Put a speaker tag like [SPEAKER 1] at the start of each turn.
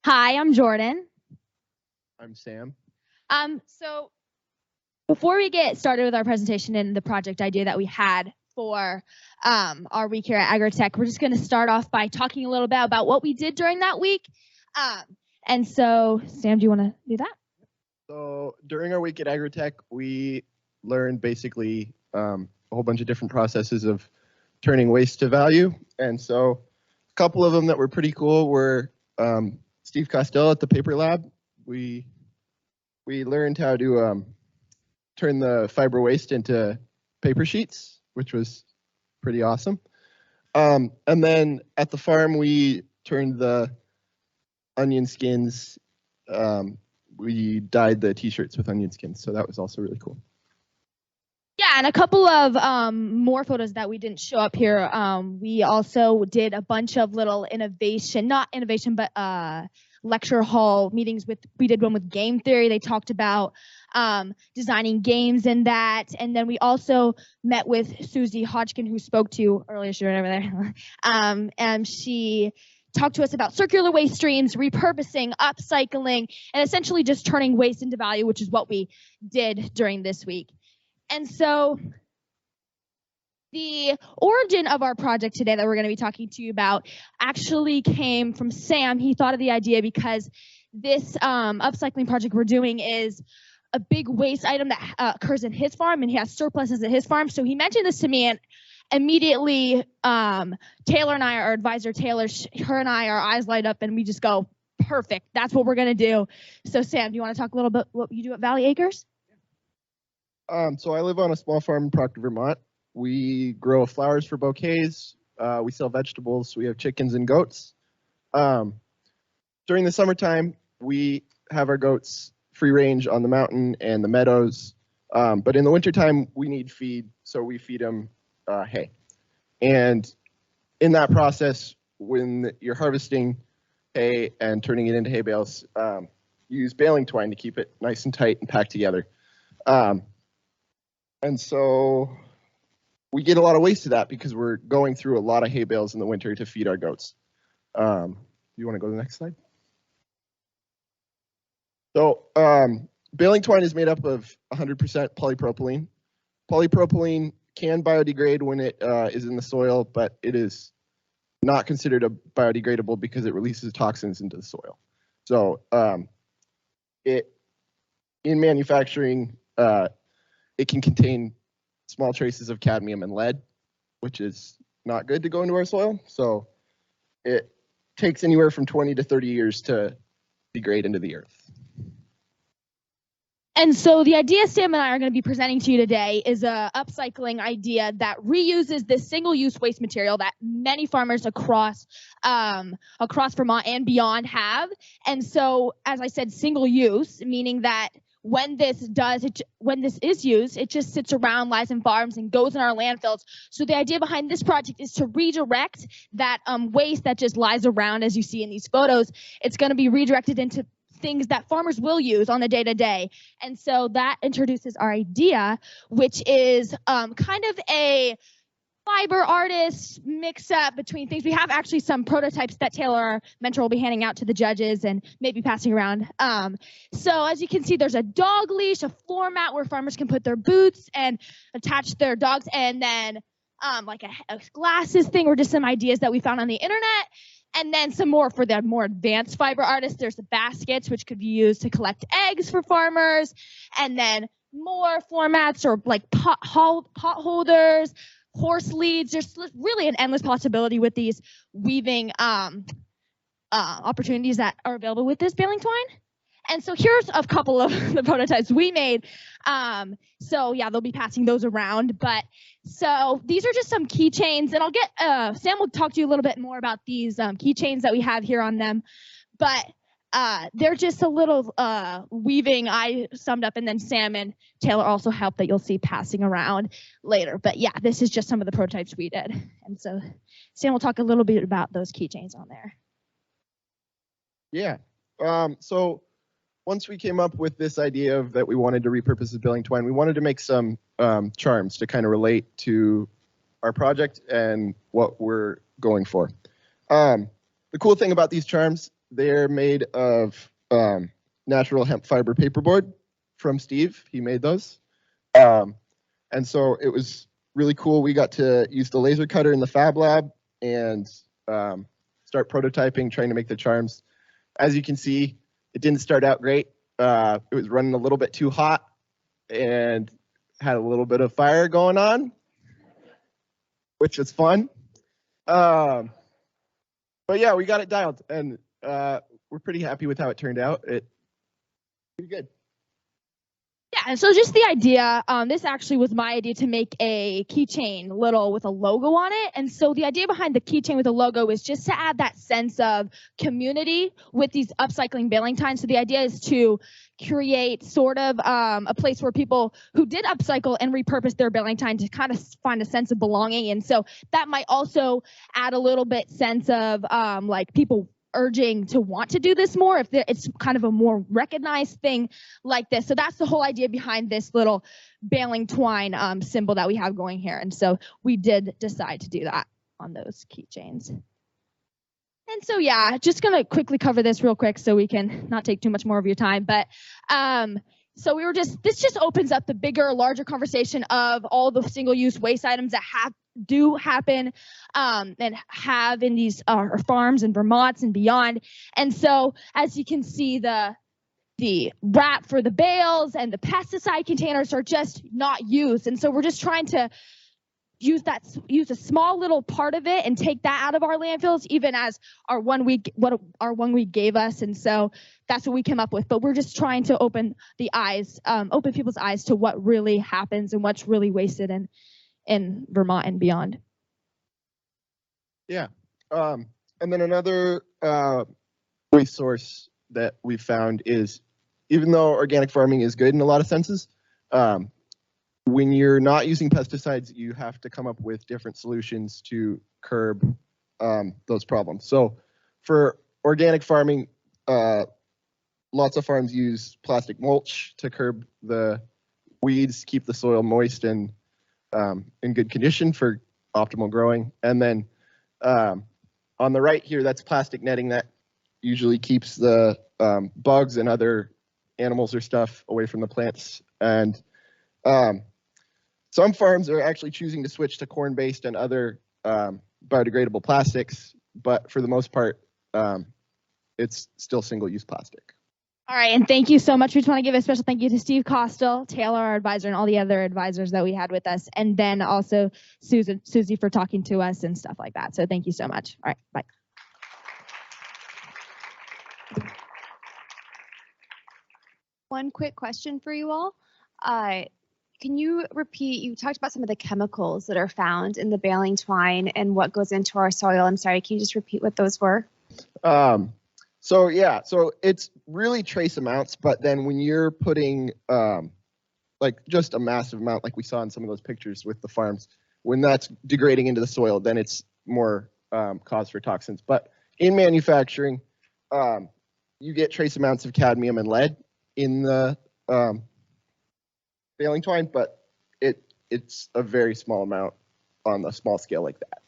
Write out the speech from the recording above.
[SPEAKER 1] Hi, I'm Jordan.
[SPEAKER 2] I'm Sam.
[SPEAKER 1] So before we get started with our presentation and the project idea that we had for our week here at Agritech, we're just going to start off by talking a little bit about what we did during that week. And so, Sam, do you want to do that?
[SPEAKER 2] So during our week at Agritech, we learned basically a whole bunch of different processes of turning waste to value. And so a couple of them that were pretty cool were Steve Costello at the Paper Lab. We learned how to turn the fiber waste into paper sheets, which was pretty awesome. And then at the farm, we turned the onion skins. We dyed the t-shirts with onion skins, so that was also really cool.
[SPEAKER 1] Yeah, and a couple of more photos that we didn't show up here. We also did a bunch of little lecture hall meetings we did one with game theory. They talked about designing games in that. And then we also met with Susie Hodgkin, who spoke to you earlier. She went over there. And she talked to us about circular waste streams, repurposing, upcycling, and essentially just turning waste into value, which is what we did during this week. And so the origin of our project today that we're going to be talking to you about actually came from Sam. He thought of the idea because this upcycling project we're doing is a big waste item that occurs in his farm, and he has surpluses at his farm. So he mentioned this to me, and immediately Taylor and I, our advisor Taylor, her and I, our eyes light up, and we just go, perfect, that's what we're going to do. So Sam, do you want to talk a little bit what you do at Valley Acres?
[SPEAKER 2] So I live on a small farm in Proctor, Vermont. We grow flowers for bouquets. We sell vegetables. We have chickens and goats. During the summertime, we have our goats free range on the mountain and the meadows. But in the wintertime, we need feed, so we feed them hay. And in that process, when you're harvesting hay and turning it into hay bales, you use baling twine to keep it nice and tight and packed together. And so we get a lot of waste of that because we're going through a lot of hay bales in the winter to feed our goats. You want to go to the next slide? So baling twine is made up of 100% polypropylene. Polypropylene can biodegrade when it is in the soil, but it is not considered a biodegradable because it releases toxins into the soil. So in manufacturing, it can contain small traces of cadmium and lead, which is not good to go into our soil. So it takes anywhere from 20 to 30 years to degrade into the earth.
[SPEAKER 1] And so the idea Sam and I are going to be presenting to you today is a upcycling idea that reuses this single-use waste material that many farmers across Vermont and beyond have. And so, as I said, single-use, meaning that when this is used, it just sits around, lies in farms, and goes in our landfills. So the idea behind this project is to redirect that waste that just lies around, as you see in these photos. It's going to be redirected into things that farmers will use on the day-to-day. And so that introduces our idea, which is kind of a fiber artist mix-up between things. We have actually some prototypes that Taylor, our mentor, will be handing out to the judges and maybe passing around. So as you can see, there's a dog leash, a floor mat where farmers can put their boots and attach their dogs, and then like a glasses thing, or just some ideas that we found on the internet. And then some more for the more advanced fiber artists. There's the baskets, which could be used to collect eggs for farmers. And then more floor mats or like pot holders, horse leads. There's really an endless possibility with these weaving opportunities that are available with this baling twine. And so here's a couple of the prototypes we made. So yeah, they'll be passing those around. But so these are just some keychains, and I'll get Sam will talk to you a little bit more about these keychains that we have here on them. But they're just a little weaving I summed up, and then Sam and Taylor also helped that you'll see passing around later. But yeah, this is just some of the prototypes we did. And so Sam will talk a little bit about those keychains on there.
[SPEAKER 2] Yeah. So once we came up with this idea of that we wanted to repurpose the baling twine, we wanted to make some charms to kind of relate to our project and what we're going for. The cool thing about these charms, they're made of natural hemp fiber paperboard from Steve. He made those. And so it was really cool. We got to use the laser cutter in the Fab Lab and start prototyping, trying to make the charms. As you can see, it didn't start out great. It was running a little bit too hot and had a little bit of fire going on, which was fun. But yeah, we got it dialed, and we're pretty happy with how it turned out. Pretty good.
[SPEAKER 1] Yeah, and so just the idea, this actually was my idea to make a keychain little with a logo on it. And so the idea behind the keychain with a logo is just to add that sense of community with these upcycling baling times. So the idea is to create sort of a place where people who did upcycle and repurpose their baling time to kind of find a sense of belonging. And so that might also add a little bit sense of like people urging to want to do this more if it's kind of a more recognized thing like this. So that's the whole idea behind this little baling twine symbol that we have going here. And so we did decide to do that on those keychains. And so, yeah, just going to quickly cover this real quick so we can not take too much more of your time. But so this just opens up the bigger, larger conversation of all the single-use waste items that do happen and have in these farms in Vermont and beyond. And so, as you can see, the wrap for the bales and the pesticide containers are just not used. And so we're just trying to use a small little part of it and take that out of our landfills, even as our 1 week gave us. And so that's what we came up with. But we're just trying to open people's eyes to what really happens and what's really wasted in Vermont and beyond.
[SPEAKER 2] Yeah. And then another waste source that we found is, even though organic farming is good in a lot of senses, when you're not using pesticides, you have to come up with different solutions to curb those problems. So for organic farming, lots of farms use plastic mulch to curb the weeds, keep the soil moist and in good condition for optimal growing. And then on the right here, that's plastic netting that usually keeps the bugs and other animals or stuff away from the plants. And some farms are actually choosing to switch to corn-based and other biodegradable plastics, but for the most part, it's still single-use plastic.
[SPEAKER 1] All right, and thank you so much. We just want to give a special thank you to Steve Costel, Taylor, our advisor, and all the other advisors that we had with us, and then also Susie for talking to us and stuff like that. So thank you so much. All right, bye.
[SPEAKER 3] One quick question for you all. Can you repeat, you talked about some of the chemicals that are found in the baling twine and what goes into our soil. I'm sorry, can you just repeat what those were?
[SPEAKER 2] So it's really trace amounts, but then when you're putting like just a massive amount, like we saw in some of those pictures with the farms, when that's degrading into the soil, then it's more cause for toxins. But in manufacturing, you get trace amounts of cadmium and lead in the baling twine, but it's a very small amount on a small scale like that.